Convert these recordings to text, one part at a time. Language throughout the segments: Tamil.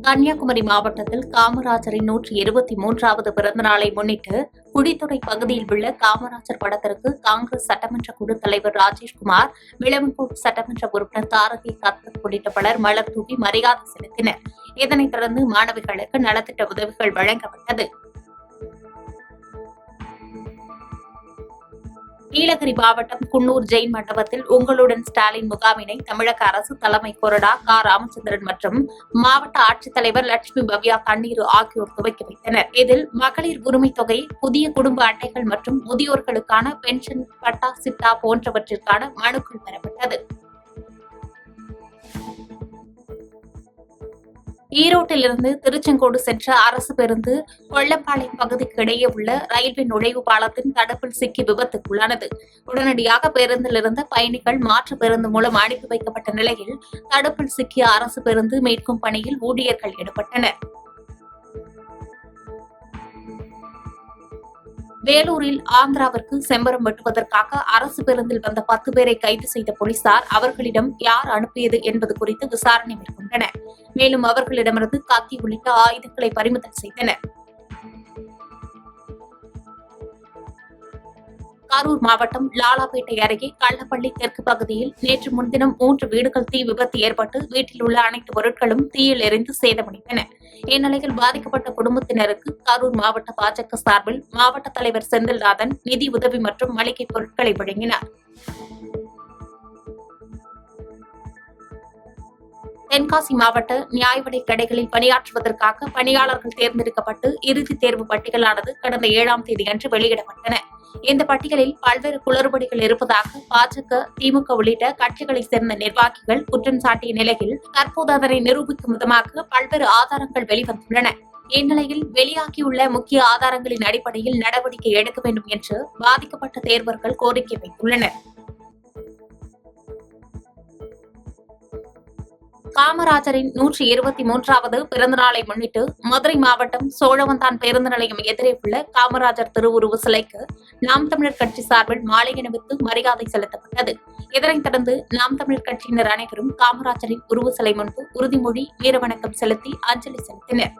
கன்னியாகுமரி மாவட்டத்தில் காமராஜரின் 123வது பிறந்த நாளை முன்னிட்டு குடித்துறை பகுதியில் உள்ள காமராஜர் படத்திற்கு காங்கிரஸ் சட்டமன்ற குழு தலைவர் ராஜேஷ்குமார், விளவங்கோடு சட்டமன்ற உறுப்பினர் தாரகி கத்தர் உள்ளிட்ட பலர் மலர் தூவி மரியாதை செலுத்தினர். இதனைத் தொடர்ந்து மாணவிகளுக்கு நலத்திட்ட உதவிகள் வழங்கப்பட்டது. நீலகிரி மாவட்டம் குன்னூர் ஜெயின் மண்டபத்தில் உங்களுடன் ஸ்டாலின் முகாமினை தமிழக அரசு தலைமை கொறடா க. ராமச்சந்திரன் மற்றும் மாவட்ட ஆட்சித்தலைவர் லட்சுமி பவ்யா தண்ணீர் ஆகியோர் துவக்கி வைத்தனர். இதில் மகளிர் உரிமைத் தொகை, புதிய குடும்ப அட்டைகள் மற்றும் முதியோர்களுக்கான பென்ஷன், பட்டா, சிட்டா போன்றவற்றிற்கான மனுக்கள் பெறப்பட்டது. ஈரோட்டிலிருந்து திருச்செங்கோடு சென்ற அரசு பேருந்து கொல்லப்பாளையம் பகுதிக்கு இடையே உள்ள ரயில்வே நுழைவு பாலத்தின் தடுப்பில் சிக்கி விபத்துக்குள்ளானது. உடனடியாக பேருந்தில் இருந்த பயணிகள் மாற்று பேருந்து மூலம் அனுப்பி வைக்கப்பட்ட நிலையில் தடுப்பில் சிக்கிய அரசு பேருந்து மீட்கும் பணியில் ஊழியர்கள் ஈடுபட்டனர். வேலூரில் ஆந்திராவிற்கு செம்பரம் வெட்டுவதற்காக அரசு பேருந்தில் வந்த 10 பேரை கைது செய்த போலீசார் அவர்களிடம் யார் அனுப்பியது என்பது குறித்து விசாரணை மேற்கொண்டனர். மேலும் அவர்களிடமிருந்து கத்தி உள்ளிட்ட ஆயுதங்களை பறிமுதல் செய்தனர். கரூர் மாவட்டம் லாலாப்பேட்டை அருகே கள்ளப்பள்ளி தெற்கு பகுதியில் நேற்று முன்தினம் 3 வீடுகள் தீ விபத்து ஏற்பட்டு வீட்டில் உள்ள அனைத்து பொருட்களும் தீயில் எரிந்து சேதமடைந்தன. இந்நிலையில் பாதிக்கப்பட்ட குடும்பத்தினருக்கு கரூர் மாவட்ட பாஜக சார்பில் மாவட்ட தலைவர் செந்தில்நாதன் நிதி உதவி மற்றும் மளிகை பொருட்களை வழங்கினார். தென்காசி மாவட்ட நியாயவிலை கடைகளில் பணியாற்றுவதற்காக பணியாளர்கள் தேர்ந்தெடுக்கப்பட்டு இறுதித் தேர்வு பட்டியலானது கடந்த 7ஆம் தேதியன்று வெளியிடப்பட்டன. இந்த பட்டியலில் பல்வேறு குளறுபடிகள் இருப்பதாக பாஜக, திமுக உள்ளிட்ட கட்சிகளைச் சேர்ந்த நிர்வாகிகள் குற்றம் சாட்டிய நிலையில் தற்போது அதனை நிரூபிக்கும் விதமாக பல்வேறு ஆதாரங்கள் வெளிவந்துள்ளன. இந்நிலையில் வெளியாகியுள்ள முக்கிய ஆதாரங்களின் அடிப்படையில் நடவடிக்கை எடுக்க வேண்டும் என்று பாதிக்கப்பட்ட தேர்வர்கள் கோரிக்கை வைத்துள்ளனர். காமராஜரின் 123வது பிறந்த நாளை முன்னிட்டு மதுரை மாவட்டம் சோழவந்தான் பேருந்து நிலையம் எதிரே உள்ள காமராஜர் திருவுருவ சிலைக்கு நாம் தமிழர் கட்சி சார்பில் மாலை அணிவித்து மரியாதை செலுத்தப்பட்டது. இதனைத் தொடர்ந்து நாம் தமிழர் கட்சியினர் அனைவரும் காமராஜரின் உருவ சிலை முன்பு உறுதிமொழி, வீரவணக்கம் செலுத்தி அஞ்சலி செலுத்தினர்.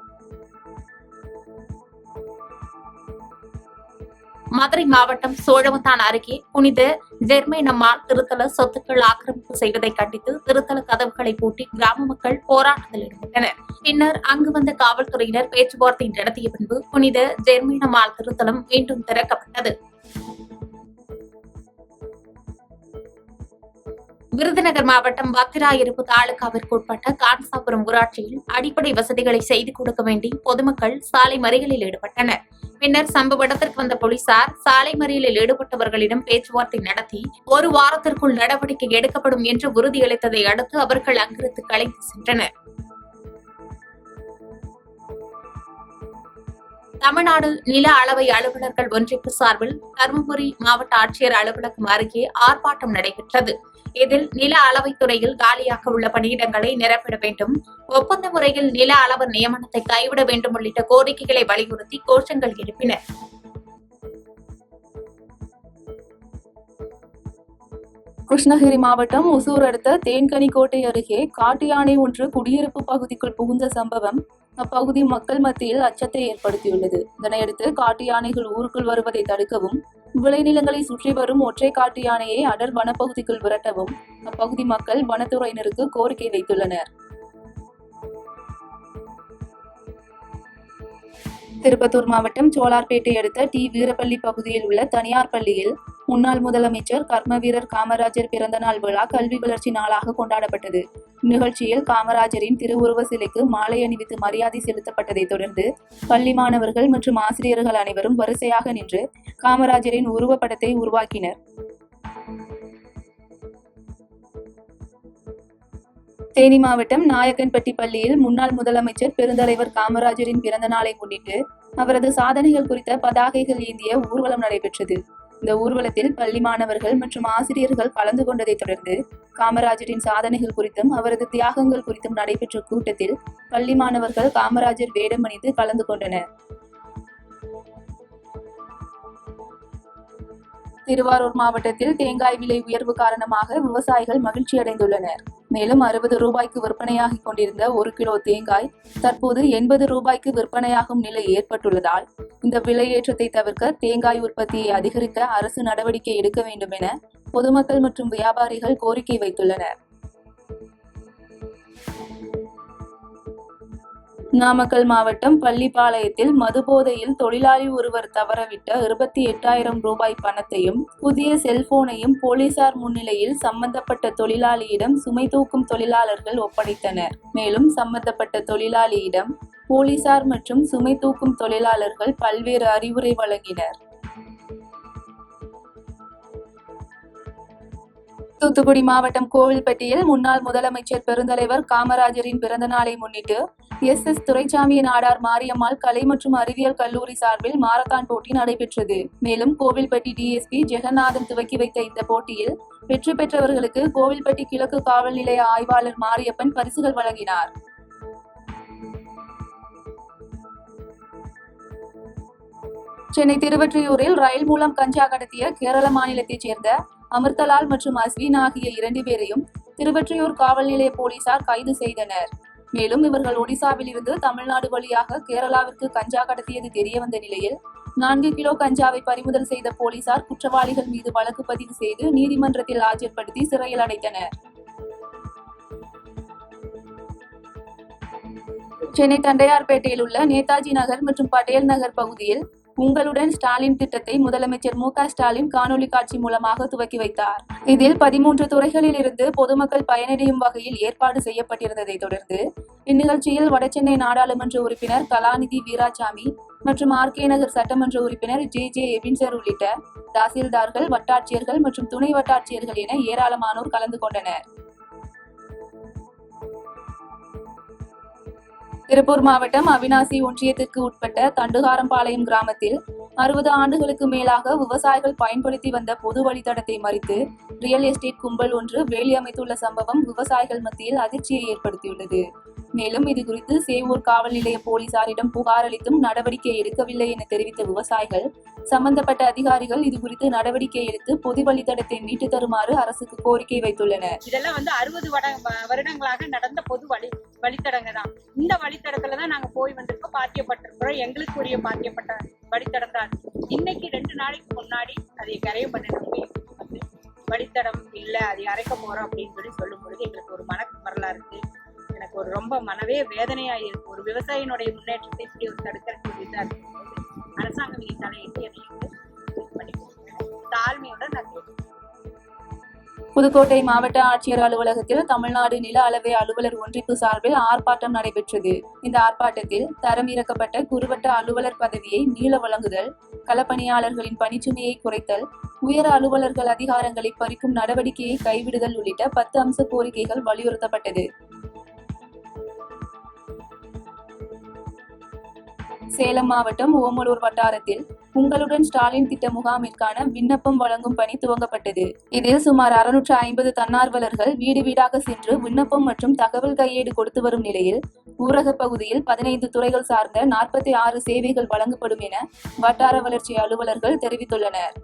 மதுரை மாவட்டம் சோழவந்தான் அருகே புனித ஜெர்மேனம்மாள் திருத்தல சொத்துக்கள் ஆக்கிரமிப்பு செய்வதை கண்டித்து திருத்தல கதவுகளை பூட்டி கிராம மக்கள் போராட்டத்தில் ஈடுபட்டனர். பின்னர் அங்கு வந்த காவல்துறையினர் பேச்சுவார்த்தை நடத்திய பின்பு புனித ஜெர்மேனம்மாள் திருத்தலம் மீண்டும் திறக்கப்பட்டது. விருதுநகர் மாவட்டம் வத்திராயிருப்பு தாலுகாவிற்கு உட்பட்ட கான்சாபுரம் ஊராட்சியில் அடிப்படை வசதிகளை செய்து கொடுக்க வேண்டி பொதுமக்கள் சாலை மறியலில் ஈடுபட்டனர். பின்னர் சம்பவ இடத்திற்கு வந்த போலீசார் சாலை மறியலில் ஈடுபட்டவர்களிடம் பேச்சுவார்த்தை நடத்தி 1 வாரத்திற்குள் நடவடிக்கை எடுக்கப்படும் என்று உறுதியளித்ததை அடுத்து அவர்கள் அங்கிருந்து கலைந்து சென்றனர். தமிழ்நாடு நில அளவை அலுவலர்கள் ஒன்றிப்பு சார்பில் தருமபுரி மாவட்ட ஆட்சியர் அலுவலகம் அருகே ஆர்ப்பாட்டம் நடைபெற்றது. இதில் நில அளவைத் துறையில் காலியாக உள்ள பணியிடங்களை நிரப்பிட வேண்டும், ஒப்பந்த முறையில் நில அளவர் நியமனத்தை கைவிட வேண்டும் உள்ளிட்ட கோரிக்கைகளை வலியுறுத்தி கோஷங்கள் எழுப்பினர். கிருஷ்ணகிரி மாவட்டம் ஒசூர் அடுத்த தேன்கனிக்கோட்டை அருகே காட்டு யானை ஒன்று குடியிருப்பு பகுதிக்குள் புகுந்த சம்பவம் அப்பகுதி மக்கள் மத்தியில் அச்சத்தை ஏற்படுத்தியுள்ளது. இதனையடுத்து காட்டு யானைகள் ஊருக்குள் வருவதை தடுக்கவும், விளைநிலங்களை சுற்றி வரும் ஒற்றை காட்டு யானையை அடர் வனப்பகுதிக்குள் விரட்டவும் அப்பகுதி மக்கள் வனத்துறையினருக்கு கோரிக்கை வைத்துள்ளனர். திருப்பத்தூர் மாவட்டம் சோலார்பேட்டை அடுத்த டி. வீரப்பள்ளி பகுதியில் உள்ள தனியார் பள்ளியில் முன்னாள் முதலமைச்சர் கர்ம வீரர் காமராஜர் பிறந்த நாள் விழா கல்வி வளர்ச்சி நாளாக கொண்டாடப்பட்டது. நிகழ்ச்சியில் காமராஜரின் திருவுருவ சிலைக்கு மாலை அணிவித்து மரியாதை செலுத்தப்பட்டதை தொடர்ந்து பள்ளி மாணவர்கள் மற்றும் ஆசிரியர்கள் அனைவரும் வரிசையாக நின்று காமராஜரின் உருவப்படத்தை உருவாக்கினர். தேனி மாவட்டம் நாயக்கன்பட்டி பள்ளியில் முன்னாள் முதலமைச்சர் பெருந்தலைவர் காமராஜரின் பிறந்த நாளை முன்னிட்டு அவரது சாதனைகள் குறித்த பதாகைகள் ஏந்திய ஊர்வலம் நடைபெற்றது. இந்த ஊர்வலத்தில் பள்ளி மாணவர்கள் மற்றும் ஆசிரியர்கள் கலந்து கொண்டதை தொடர்ந்து காமராஜரின் சாதனைகள் குறித்தும் அவரது தியாகங்கள் குறித்தும் நடைபெற்ற கூட்டத்தில் பள்ளி மாணவர்கள் காமராஜர் வேடம் அணிந்து கலந்து கொண்டனர். திருவாரூர் மாவட்டத்தில் தேங்காய் விலை உயர்வு காரணமாக விவசாயிகள் மகிழ்ச்சி அடைந்துள்ளனர். மேலும் 60 ரூபாய்க்கு விற்பனையாகிக் கொண்டிருந்த 1 கிலோ தேங்காய் தற்போது 80 ரூபாய்க்கு விற்பனையாகும் நிலை ஏற்பட்டுள்ளதால் இந்த விலையேற்றத்தை தவிர்க்க தேங்காய் உற்பத்தியை அதிகரிக்க அரசு நடவடிக்கை எடுக்க வேண்டும் என பொதுமக்கள் மற்றும் வியாபாரிகள் கோரிக்கை வைத்துள்ளனர். நாமக்கல் மாவட்டம் பள்ளிப்பாளையத்தில் மதுபோதையில் தொழிலாளி ஒருவர் தவறவிட்ட 28,000 ரூபாய் பணத்தையும் புதிய செல்போனையும் போலீசார் முன்னிலையில் சம்பந்தப்பட்ட தொழிலாளியிடம் சுமை தூக்கும் தொழிலாளர்கள் ஒப்படைத்தனர். மேலும் சம்பந்தப்பட்ட தொழிலாளியிடம் போலீசார் மற்றும் சுமை தூக்கும் தொழிலாளர்கள் பல்வேறு அறிவுரை வழங்கினர். தூத்துக்குடி மாவட்டம் கோவில்பட்டியில் முன்னாள் முதலமைச்சர் பெருந்தலைவர் காமராஜரின் பிறந்த நாளை முன்னிட்டு SS துரைசாமி நாடார் மாரியம்மாள் கலை மற்றும் அறிவியல் கல்லூரி சார்பில் மாரத்தான் போட்டி நடைபெற்றது. மேலும் கோவில்பட்டி DSP ஜெகநாதன் துவக்கி வைத்த இந்த போட்டியில் வெற்றி பெற்றவர்களுக்கு கோவில்பட்டி கிழக்கு காவல் நிலைய ஆய்வாளர் மாரியப்பன் பரிசுகள் வழங்கினார். சென்னை திருவொற்றியூரில் ரயில் மூலம் கஞ்சா கடத்திய கேரள மாநிலத்தைச் சேர்ந்த அமிர்தலால் மற்றும் அஸ்வின் ஆகிய 2 பேரையும் திருவொற்றியூர் காவல் நிலைய போலீசார் கைது செய்தனர். மேலும் இவர்கள் ஒடிசாவில் இருந்து தமிழ்நாடு வழியாக கேரளாவிற்கு கஞ்சா கடத்தியது தெரியவந்த நிலையில் 4 கிலோ கஞ்சாவை பறிமுதல் செய்த போலீசார் குற்றவாளிகள் மீது வழக்கு பதிவு செய்து நீதிமன்றத்தில் ஆஜர்படுத்தி சிறையில் அடைத்தனர். சென்னை தண்டையார்பேட்டையில் உள்ள நேதாஜி நகர் மற்றும் பட்டேல் நகர் பகுதியில் உங்களுடன் ஸ்டாலின் திட்டத்தை முதலமைச்சர் மு.க. ஸ்டாலின் காணொலி காட்சி மூலமாக துவக்கி வைத்தார். இதில் 13 துறைகளில் இருந்து பொதுமக்கள் பயனடையும் வகையில் ஏற்பாடு செய்யப்பட்டிருந்ததை தொடர்ந்து இந்நிகழ்ச்சியில் வடசென்னை நாடாளுமன்ற உறுப்பினர் கலாநிதி வீராசாமி மற்றும் RK நகர் சட்டமன்ற உறுப்பினர் JJ எபின்சர் உள்ளிட்ட தாசில்தார்கள், வட்டாட்சியர்கள் மற்றும் துணை வட்டாட்சியர்கள் என ஏராளமானோர் கலந்து கொண்டனர். திருப்பூர் மாவட்டம் அவிநாசி ஒன்றியத்திற்கு உட்பட்ட தண்டுகாரம்பாளையம் கிராமத்தில் 60 ஆண்டுகளுக்கு மேலாக விவசாயிகள் பயன்படுத்தி வந்த பொது வழித்தடத்தை மறித்து ரியல் எஸ்டேட் கும்பல் ஒன்று வேலி அமைத்துள்ள சம்பவம் விவசாயிகள் மத்தியில் அதிர்ச்சியை ஏற்படுத்தியுள்ளது. மேலும் இதுகுறித்து சேவூர் காவல் நிலைய போலீசாரிடம் புகார் அளித்தும் நடவடிக்கை எடுக்கவில்லை என தெரிவித்த விவசாயிகள் சம்பந்தப்பட்ட அதிகாரிகள் இதுகுறித்து நடவடிக்கை எடுத்து பொது வழித்தடத்தை மீட்டு தருமாறு அரசுக்கு கோரிக்கை வைத்துள்ளனர். இதெல்லாம் 60 வருடங்களாக நடந்த பொது வழித்தடங்க தான். இந்த வழித்தடத்துலதான் நாங்க போய் வந்திருக்கோம், பாத்தியப்பட்டிருக்கிறோம். எங்களுக்கு உரிய பாத்தியப்பட்ட வழித்தடம் தான். இன்னைக்கு 2 நாளைக்கு முன்னாடி அதை கரையம் பண்ணி வழித்தடம் இல்ல, அதை அரைக்க போறோம் அப்படின்னு சொல்லும் பொழுது எங்களுக்கு ஒரு மனக்குமரலா இருக்கு. எனக்கு ஒரு ரொம்ப மனவே வேதனையா இருக்கு. ஒரு விவசாயினுடைய முன்னேற்றத்தை இப்படி ஒரு தடுக்கிறதுக்கு இதா இருக்கும்போது அரசாங்கம் இதை தலையிட்டு என்னை தாழ்மையுடன் நான் புதுக்கோட்டை மாவட்ட ஆட்சியர் அலுவலகத்தில் தமிழ்நாடு நில அளவை அலுவலர் ஒன்றிப்பு சார்பில் ஆர்ப்பாட்டம் நடைபெற்றது. இந்த ஆர்ப்பாட்டத்தில் தரம் இறக்கப்பட்ட குறுவட்ட அலுவலர் பதவியை நீள வழங்குதல், களப்பணியாளர்களின் பணிச்சுமையை குறைத்தல், உயர் அலுவலர்கள் அதிகாரங்களை பறிக்கும் நடவடிக்கையை கைவிடுதல் உள்ளிட்ட 10 அம்ச கோரிக்கைகள் வலியுறுத்தப்பட்டது. சேலம் மாவட்டம் ஓமலூர் வட்டாரத்தில் உங்களுடன் ஸ்டாலின் திட்ட முகாமிற்கான விண்ணப்பம் வழங்கும் பணி துவங்கப்பட்டது. இதில் சுமார் 650 தன்னார்வலர்கள் வீடு வீடாக சென்று விண்ணப்பம் மற்றும் தகவல் கையேடு கொடுத்து வரும் நிலையில் ஊரக பகுதியில் 15 துறைகள் சார்ந்த 46 சேவைகள் வழங்கப்படும் என வட்டார வளர்ச்சி அலுவலர்கள் தெரிவித்துள்ளனர்.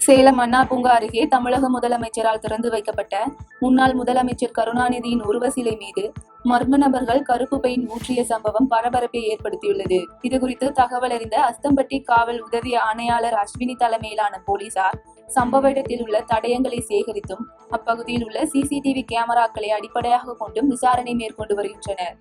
சேலம் அண்ணா பூங்கா அருகே தமிழக முதலமைச்சரால் திறந்து வைக்கப்பட்ட முன்னாள் முதலமைச்சர் கருணாநிதியின் உருவ சிலை மீது மர்ம நபர்கள் கருப்பு பெயிண்ட் ஊற்றிய சம்பவம் பரபரப்பை ஏற்படுத்தியுள்ளது. இதுகுறித்து தகவல் அறிந்த அஸ்தம்பட்டி காவல் உதவி ஆணையாளர் அஸ்வினி தலைமையிலான போலீசார் சம்பவ இடத்தில் உள்ள தடயங்களை சேகரித்தும் அப்பகுதியில் உள்ள CCTV கேமராக்களை அடிப்படையாக கொண்டும் விசாரணை மேற்கொண்டு வருகின்றனர்.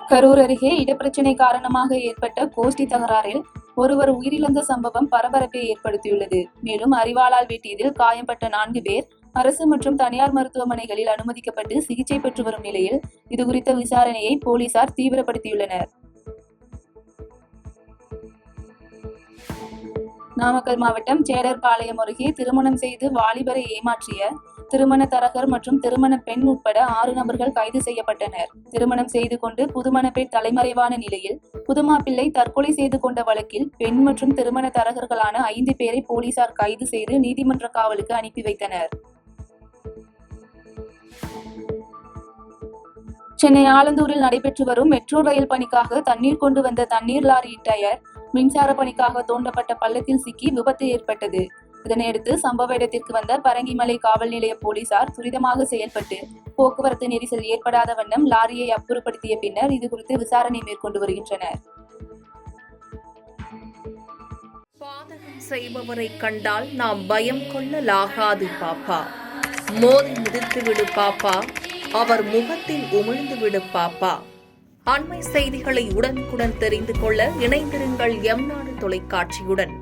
கரூர் அருகே இடப்பிரச்சினை காரணமாக ஏற்பட்ட கோஷ்டி தகராறில் ஒருவர் உயிரிழந்த சம்பவம் பரபரப்பை ஏற்படுத்தியுள்ளது. மேலும் அரிவாளால் வெட்டியதில் காயம்பட்ட 4 பேர் அரசு மற்றும் தனியார் மருத்துவமனைகளில் அனுமதிக்கப்பட்டு சிகிச்சை பெற்று வரும் நிலையில் இதுகுறித்த விசாரணையை போலீசார் தீவிரப்படுத்தியுள்ளனர். நாமக்கல் மாவட்டம் சேடர்பாளையம் அருகே திருமணம் செய்து வாலிபரை ஏமாற்றிய திருமண தரகர் மற்றும் திருமண பெண் உட்பட 6 நபர்கள் கைது செய்யப்பட்டனர். திருமணம் செய்து கொண்டு புதுமண பெண் தலைமறைவான நிலையில் புதுமாப்பிள்ளை தற்கொலை செய்து கொண்ட வழக்கில் பெண் மற்றும் திருமண தரகர்களான 5 பேரை போலீசார் கைது செய்து நீதிமன்ற காவலுக்கு அனுப்பி வைத்தனர். சென்னை ஆலந்தூரில் நடைபெற்று வரும் மெட்ரோ ரயில் பணிக்காக தண்ணீர் கொண்டு வந்த தண்ணீர் லாரியின் டயர் மின்சார பணிக்காக தோண்டப்பட்ட பள்ளத்தில் சிக்கி விபத்து ஏற்பட்டது. இதனையடுத்து சம்பவ இடத்திற்கு வந்த பரங்கிமலை காவல் நிலைய போலீசார் துரிதமாக செயல்பட்டு போக்குவரத்து நெரிசல் ஏற்படாத வண்ணம் லாரியை அப்புறப்படுத்திய பின்னர் இதுகுறித்து விசாரணை மேற்கொண்டு வருகின்றனர். பாதகம் செய்பவரை கண்டால் நாம் பயம் கொள்ளலாகாது பாப்பா. மோதி மிதித்து விடு பாப்பா, அவர் முகத்தில் உமிழ்ந்து விடு பாப்பா. அண்மை செய்திகளை உடனுக்குடன் தெரிந்து கொள்ள இணைந்திருங்கள் எம் நாடு தொலைக்காட்சியுடன்.